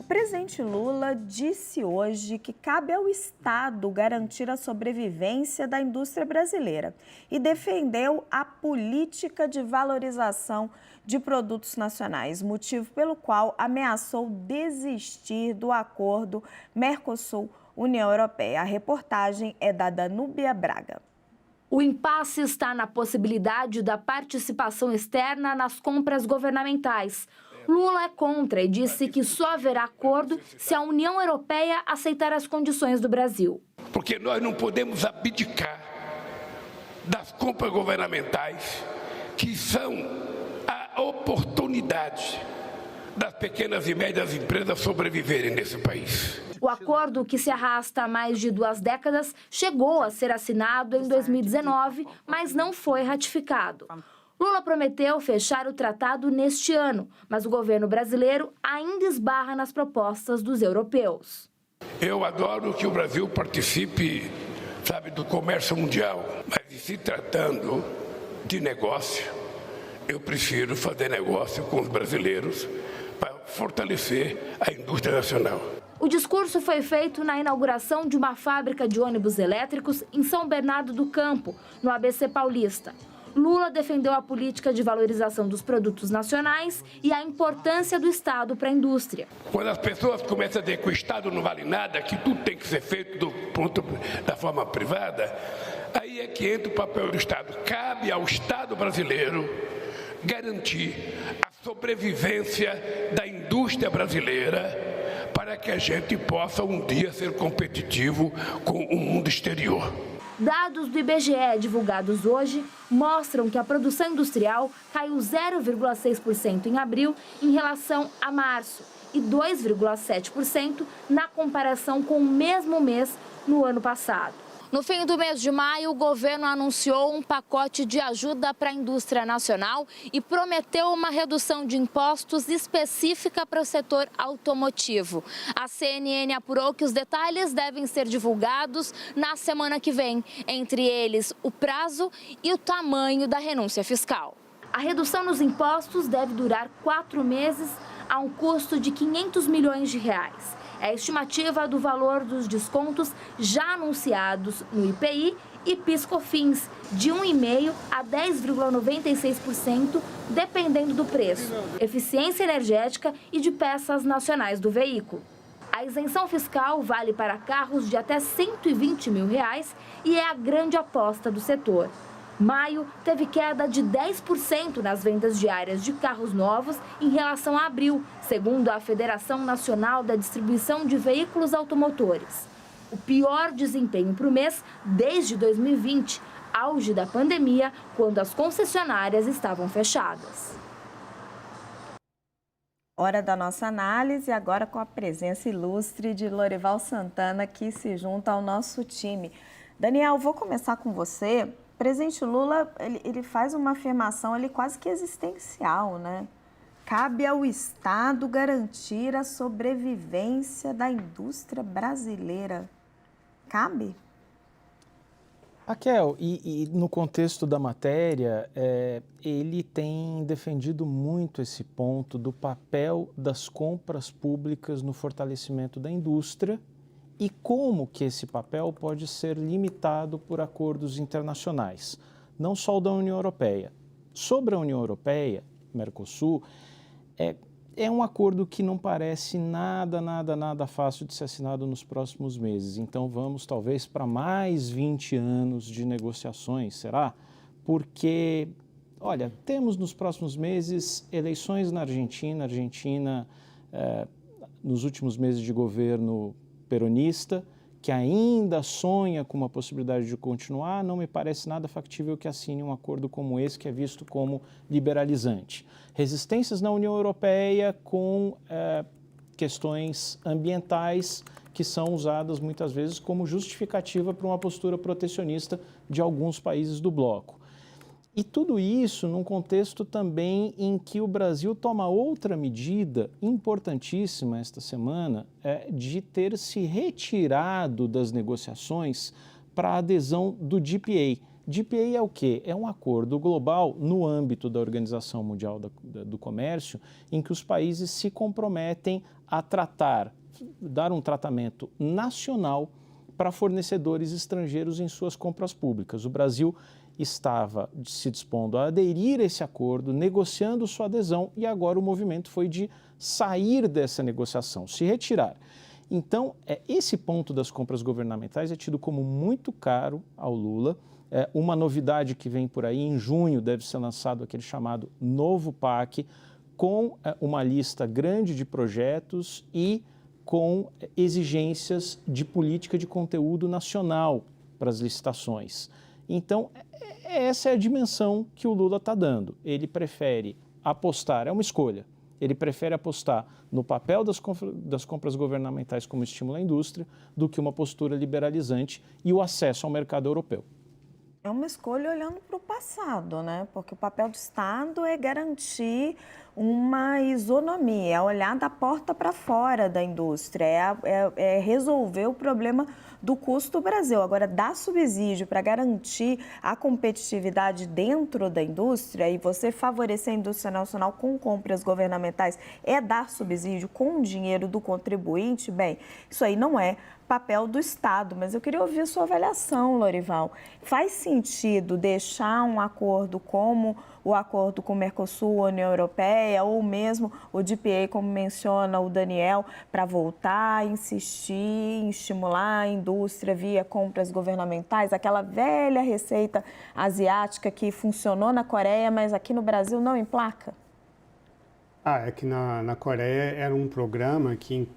presidente Lula disse hoje que cabe ao Estado garantir a sobrevivência da indústria brasileira e defendeu a política de valorização de produtos nacionais, motivo pelo qual ameaçou desistir do acordo Mercosul-União Europeia. A reportagem é da Danúbia Braga. O impasse está na possibilidade da participação externa nas compras governamentais. Lula é contra e disse que só haverá acordo se a União Europeia aceitar as condições do Brasil. Porque nós não podemos abdicar das compras governamentais, que são a oportunidade das pequenas e médias empresas sobreviverem nesse país. O acordo, que se arrasta há mais de 2 décadas, chegou a ser assinado em 2019, mas não foi ratificado. Lula prometeu fechar o tratado neste ano, mas o governo brasileiro ainda esbarra nas propostas dos europeus. Eu adoro que o Brasil participe, do comércio mundial, mas se tratando de negócio, eu prefiro fazer negócio com os brasileiros para fortalecer a indústria nacional. O discurso foi feito na inauguração de uma fábrica de ônibus elétricos em São Bernardo do Campo, no ABC Paulista. Lula defendeu a política de valorização dos produtos nacionais e a importância do Estado para a indústria. Quando as pessoas começam a dizer que o Estado não vale nada, que tudo tem que ser feito da forma privada, aí é que entra o papel do Estado. Cabe ao Estado brasileiro garantir a sobrevivência da indústria brasileira para que a gente possa um dia ser competitivo com o mundo exterior. Dados do IBGE divulgados hoje mostram que a produção industrial caiu 0,6% em abril em relação a março e 2,7% na comparação com o mesmo mês no ano passado. No fim do mês de maio, o governo anunciou um pacote de ajuda para a indústria nacional e prometeu uma redução de impostos específica para o setor automotivo. A CNN apurou que os detalhes devem ser divulgados na semana que vem, entre eles o prazo e o tamanho da renúncia fiscal. A redução nos impostos deve durar 4 meses a um custo de 500 milhões de reais. É a estimativa do valor dos descontos já anunciados no IPI e PIS/COFINS, de 1,5% a 10,96%, dependendo do preço, eficiência energética e de peças nacionais do veículo. A isenção fiscal vale para carros de até R$ 120 mil e é a grande aposta do setor. Maio teve queda de 10% nas vendas diárias de carros novos em relação a abril, segundo a Federação Nacional da Distribuição de Veículos Automotores. O pior desempenho para o mês desde 2020, auge da pandemia, quando as concessionárias estavam fechadas. Hora da nossa análise, agora com a presença ilustre de Lorival Santana, que se junta ao nosso time. Daniel, vou começar com você. O presidente Lula, ele faz uma afirmação ali quase que existencial, né? Cabe ao Estado garantir a sobrevivência da indústria brasileira. Cabe? Raquel, e no contexto da matéria, ele tem defendido muito esse ponto do papel das compras públicas no fortalecimento da indústria e como que esse papel pode ser limitado por acordos internacionais, não só o da União Europeia. Sobre a União Europeia, Mercosul, é um acordo que não parece nada fácil de ser assinado nos próximos meses. Então vamos talvez para mais 20 anos de negociações, será? Porque, olha, temos nos próximos meses eleições na Argentina. A Argentina, nos últimos meses de governo peronista, que ainda sonha com uma possibilidade de continuar, não me parece nada factível que assine um acordo como esse, que é visto como liberalizante. Resistências na União Europeia com questões ambientais que são usadas muitas vezes como justificativa para uma postura protecionista de alguns países do bloco. E tudo isso num contexto também em que o Brasil toma outra medida importantíssima esta semana, de ter se retirado das negociações para a adesão do DPA, DPA é o quê? É um acordo global no âmbito da Organização Mundial do Comércio, em que os países se comprometem a dar um tratamento nacional para fornecedores estrangeiros em suas compras públicas. O Brasil estava se dispondo a aderir a esse acordo, negociando sua adesão, e agora o movimento foi de sair dessa negociação, se retirar. Então, esse ponto das compras governamentais é tido como muito caro ao Lula. Uma novidade que vem por aí, em junho deve ser lançado aquele chamado novo PAC, com uma lista grande de projetos e com exigências de política de conteúdo nacional para as licitações. Então, essa é a dimensão que o Lula está dando. Ele prefere apostar, é uma escolha, ele prefere apostar no papel das compras governamentais como estímulo à indústria do que uma postura liberalizante e o acesso ao mercado europeu. É uma escolha olhando para o passado, né? Porque o papel do Estado é garantir uma isonomia, é olhar da porta para fora da indústria, é resolver o problema do custo do Brasil. Agora, dar subsídio para garantir a competitividade dentro da indústria e você favorecer a indústria nacional com compras governamentais é dar subsídio com o dinheiro do contribuinte? Bem, isso aí não é papel do Estado, mas eu queria ouvir a sua avaliação, Lorival. Faz sentido deixar um acordo como o acordo com o Mercosul, a União Europeia, ou mesmo o DPA, como menciona o Daniel, para voltar a insistir em estimular a indústria via compras governamentais, aquela velha receita asiática que funcionou na Coreia, mas aqui no Brasil não emplaca? É que na Coreia era um programa que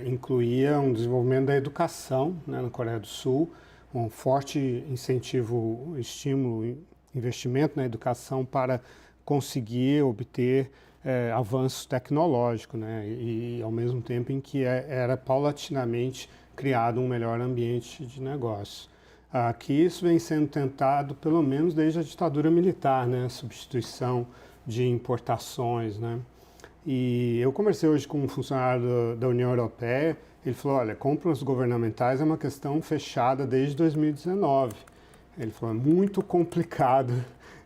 incluía um desenvolvimento da educação, né, na Coreia do Sul, um forte incentivo, estímulo, investimento na educação para conseguir obter avanço tecnológico, né, e ao mesmo tempo em que era paulatinamente criado um melhor ambiente de negócio. Aqui isso vem sendo tentado pelo menos desde a ditadura militar, né, a substituição de importações, né. E eu conversei hoje com um funcionário da União Europeia, ele falou, olha, compras governamentais é uma questão fechada desde 2019. Ele falou, é muito complicado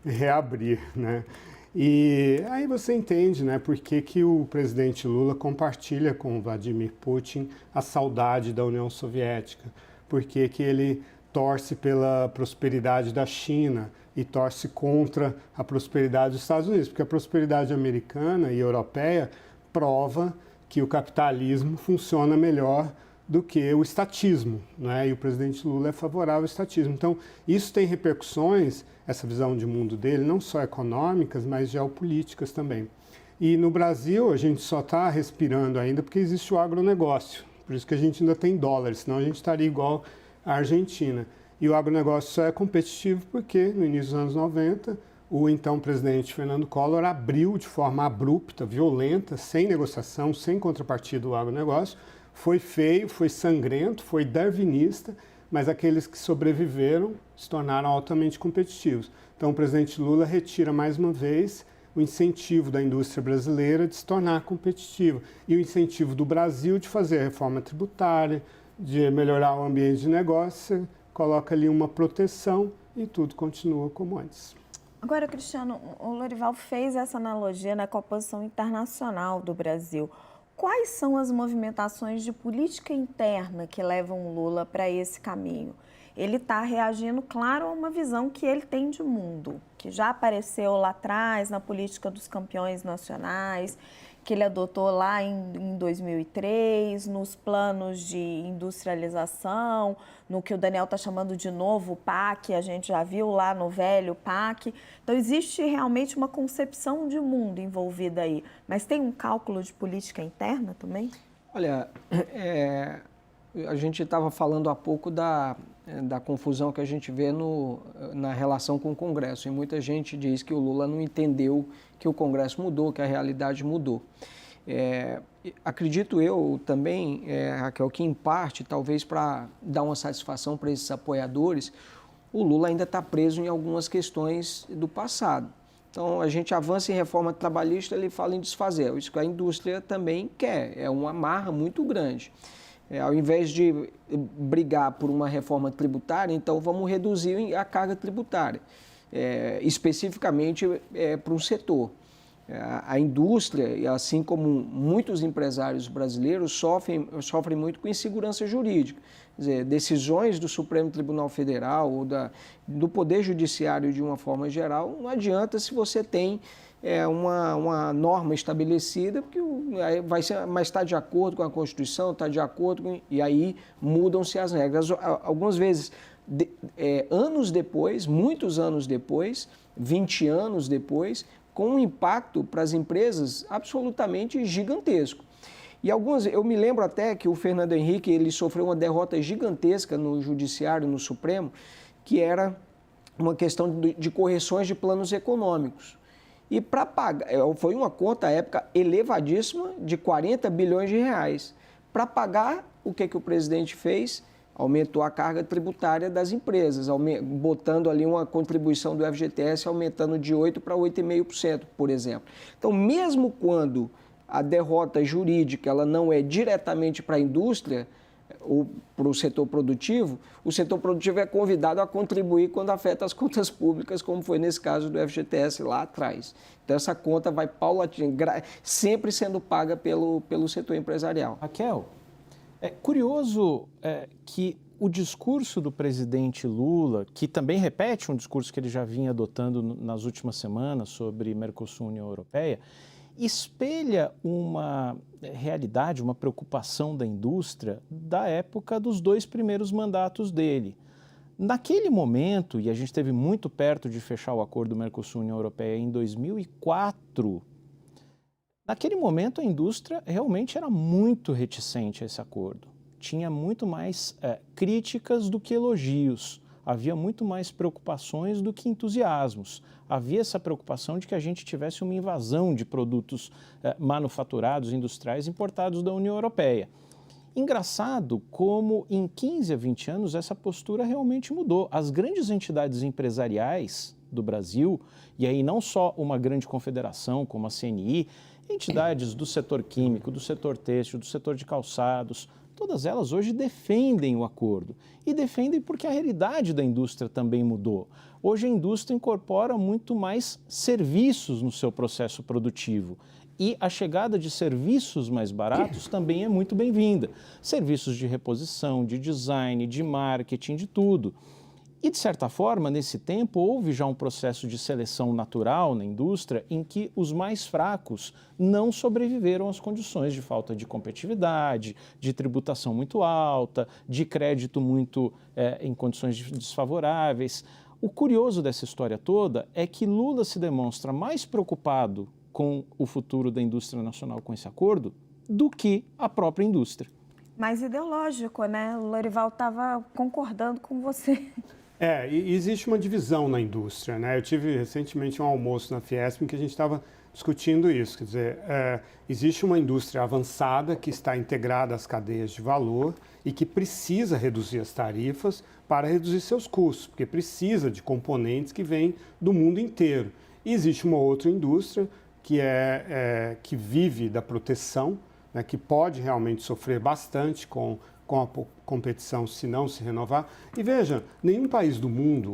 reabrir, né? E aí você entende, né, por que o presidente Lula compartilha com o Vladimir Putin a saudade da União Soviética, por que ele torce pela prosperidade da China e torce contra a prosperidade dos Estados Unidos, porque a prosperidade americana e europeia prova que o capitalismo funciona melhor do que o estatismo, né? E o presidente Lula é favorável ao estatismo. Então, isso tem repercussões, essa visão de mundo dele, não só econômicas, mas geopolíticas também. E no Brasil, a gente só está respirando ainda porque existe o agronegócio, por isso que a gente ainda tem dólar, senão a gente estaria igual à Argentina. E o agronegócio só é competitivo porque, no início dos anos 90, o então presidente Fernando Collor abriu de forma abrupta, violenta, sem negociação, sem contrapartida o agronegócio. Foi feio, foi sangrento, foi darwinista, mas aqueles que sobreviveram se tornaram altamente competitivos. Então, o presidente Lula retira mais uma vez o incentivo da indústria brasileira de se tornar competitiva e o incentivo do Brasil de fazer a reforma tributária, de melhorar o ambiente de negócio, coloca ali uma proteção e tudo continua como antes. Agora, Cristiano, o Lorival fez essa analogia, né, com a posição internacional do Brasil. Quais são as movimentações de política interna que levam o Lula para esse caminho? Ele está reagindo, claro, a uma visão que ele tem de mundo, que já apareceu lá atrás na política dos campeões nacionais, que ele adotou lá em 2003, nos planos de industrialização, no que o Daniel está chamando de novo PAC, a gente já viu lá no velho PAC. Então, existe realmente uma concepção de mundo envolvida aí, mas tem um cálculo de política interna também? Olha, a gente estava falando há pouco da confusão que a gente vê na relação com o Congresso. E muita gente diz que o Lula não entendeu que o Congresso mudou, que a realidade mudou. Acredito eu também, Raquel, que em parte, talvez para dar uma satisfação para esses apoiadores, o Lula ainda está preso em algumas questões do passado. Então, a gente avança em reforma trabalhista, ele fala em desfazer. Isso que a indústria também quer, é uma amarra muito grande. Ao invés de brigar por uma reforma tributária, então vamos reduzir a carga tributária, especificamente para um setor. A indústria, assim como muitos empresários brasileiros, sofrem muito com insegurança jurídica. Quer dizer, decisões do Supremo Tribunal Federal ou do Poder Judiciário de uma forma geral, não adianta se você tem uma norma estabelecida, porque mas está de acordo com a Constituição, está de acordo com... E aí mudam-se as regras. Algumas vezes, anos depois, muitos anos depois, 20 anos depois, com um impacto para as empresas absolutamente gigantesco. E eu me lembro até que o Fernando Henrique ele sofreu uma derrota gigantesca no Judiciário, no Supremo, que era uma questão de correções de planos econômicos. E para pagar, foi uma conta à época elevadíssima de 40 bilhões de reais. Para pagar, o que o presidente fez? Aumentou a carga tributária das empresas, botando ali uma contribuição do FGTS, aumentando de 8% para 8,5%, por exemplo. Então, mesmo quando a derrota jurídica ela não é diretamente para a indústria ou para o setor produtivo é convidado a contribuir quando afeta as contas públicas, como foi nesse caso do FGTS lá atrás. Então, essa conta vai sempre sendo paga pelo setor empresarial. Raquel, é curioso que o discurso do presidente Lula, que também repete um discurso que ele já vinha adotando nas últimas semanas sobre Mercosul e União Europeia, espelha uma realidade, uma preocupação da indústria da época dos 2 primeiros mandatos dele. Naquele momento, e a gente esteve muito perto de fechar o acordo Mercosul e União Europeia em 2004, naquele momento a indústria realmente era muito reticente a esse acordo. Tinha muito mais críticas do que elogios. Havia muito mais preocupações do que entusiasmos. Havia essa preocupação de que a gente tivesse uma invasão de produtos manufaturados, industriais, importados da União Europeia. Engraçado como em 15 a 20 anos essa postura realmente mudou. As grandes entidades empresariais do Brasil, e aí não só uma grande confederação como a CNI, entidades do setor químico, do setor têxtil, do setor de calçados, todas elas hoje defendem o acordo. E defendem porque a realidade da indústria também mudou. Hoje a indústria incorpora muito mais serviços no seu processo produtivo. E a chegada de serviços mais baratos também é muito bem-vinda. Serviços de reposição, de design, de marketing, de tudo. E, de certa forma, nesse tempo, houve já um processo de seleção natural na indústria em que os mais fracos não sobreviveram às condições de falta de competitividade, de tributação muito alta, de crédito muito em condições desfavoráveis. O curioso dessa história toda é que Lula se demonstra mais preocupado com o futuro da indústria nacional com esse acordo do que a própria indústria. Mais ideológico, né? O Lorival estava concordando com você. E existe uma divisão na indústria, né? Eu tive recentemente um almoço na Fiesp em que a gente estava discutindo isso. Quer dizer, existe uma indústria avançada que está integrada às cadeias de valor e que precisa reduzir as tarifas para reduzir seus custos, porque precisa de componentes que vêm do mundo inteiro. E existe uma outra indústria que vive da proteção, né, que pode realmente sofrer bastante com a competição se não se renovar. E veja, nenhum país do mundo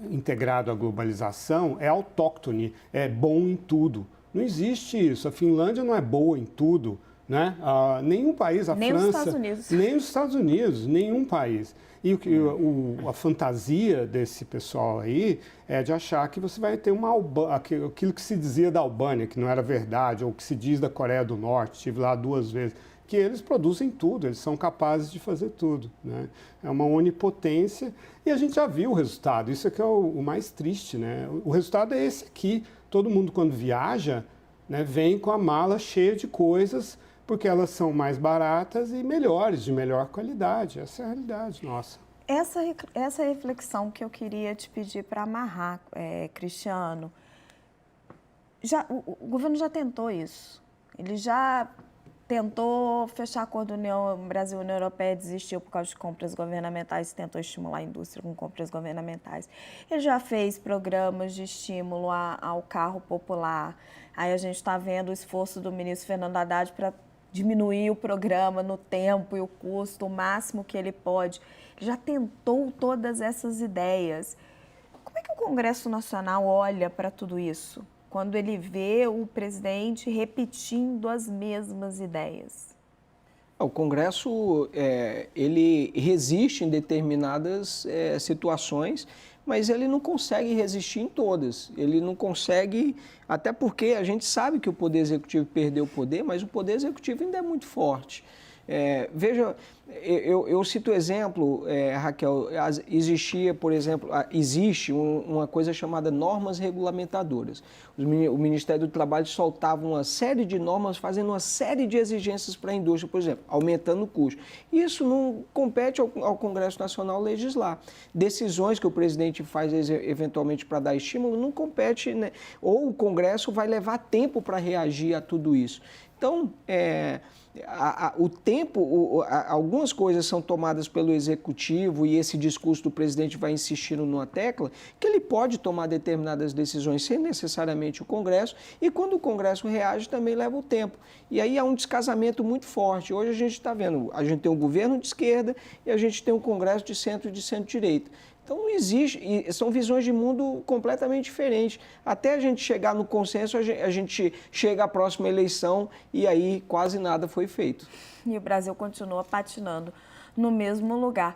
integrado à globalização é autóctone, é bom em tudo. Não existe isso. A Finlândia não é boa em tudo, né? Nenhum país, nem França... os Estados Unidos. Nem os Estados Unidos, nenhum país. E a fantasia desse pessoal aí é de achar que você vai ter aquilo que se dizia da Albânia, que não era verdade, ou que se diz da Coreia do Norte, estive lá 2 vezes, que eles produzem tudo, eles são capazes de fazer tudo, né? É uma onipotência e a gente já viu o resultado, isso é que é o mais triste, né? O resultado é esse aqui, todo mundo quando viaja, né, vem com a mala cheia de coisas, porque elas são mais baratas e melhores, de melhor qualidade. Essa é a realidade nossa. Essa reflexão que eu queria te pedir para amarrar, Cristiano, o governo já tentou isso. Ele já tentou fechar acordo Brasil-União Europeia, desistiu por causa de compras governamentais, tentou estimular a indústria com compras governamentais. Ele já fez programas de estímulo ao carro popular. Aí a gente está vendo o esforço do ministro Fernando Haddad para diminuir o programa no tempo e o custo, o máximo que ele pode. Ele já tentou todas essas ideias. Como é que o Congresso Nacional olha para tudo isso, quando ele vê o presidente repetindo as mesmas ideias? O Congresso, ele resiste em determinadas situações, mas ele não consegue resistir em todas. Ele não consegue, até porque a gente sabe que o Poder Executivo perdeu o poder, mas o Poder Executivo ainda é muito forte. Veja, eu cito o exemplo, Raquel, existia, por exemplo, existe uma coisa chamada normas regulamentadoras. O Ministério do Trabalho soltava uma série de normas, fazendo uma série de exigências para a indústria, por exemplo, aumentando o custo. Isso não compete ao Congresso Nacional legislar. Decisões que o presidente faz eventualmente para dar estímulo não compete, né? Ou o Congresso vai levar tempo para reagir a tudo isso. Então, o tempo, algumas coisas são tomadas pelo Executivo e esse discurso do presidente vai insistindo numa tecla que ele pode tomar determinadas decisões sem necessariamente o Congresso, e quando o Congresso reage também leva o tempo. E aí há um descasamento muito forte. Hoje a gente está vendo, a gente tem um governo de esquerda e a gente tem um Congresso de centro e de centro-direita. Então não existe, são visões de mundo completamente diferentes. Até a gente chegar no consenso, a gente chega à próxima eleição e aí quase nada foi feito. E o Brasil continua patinando no mesmo lugar.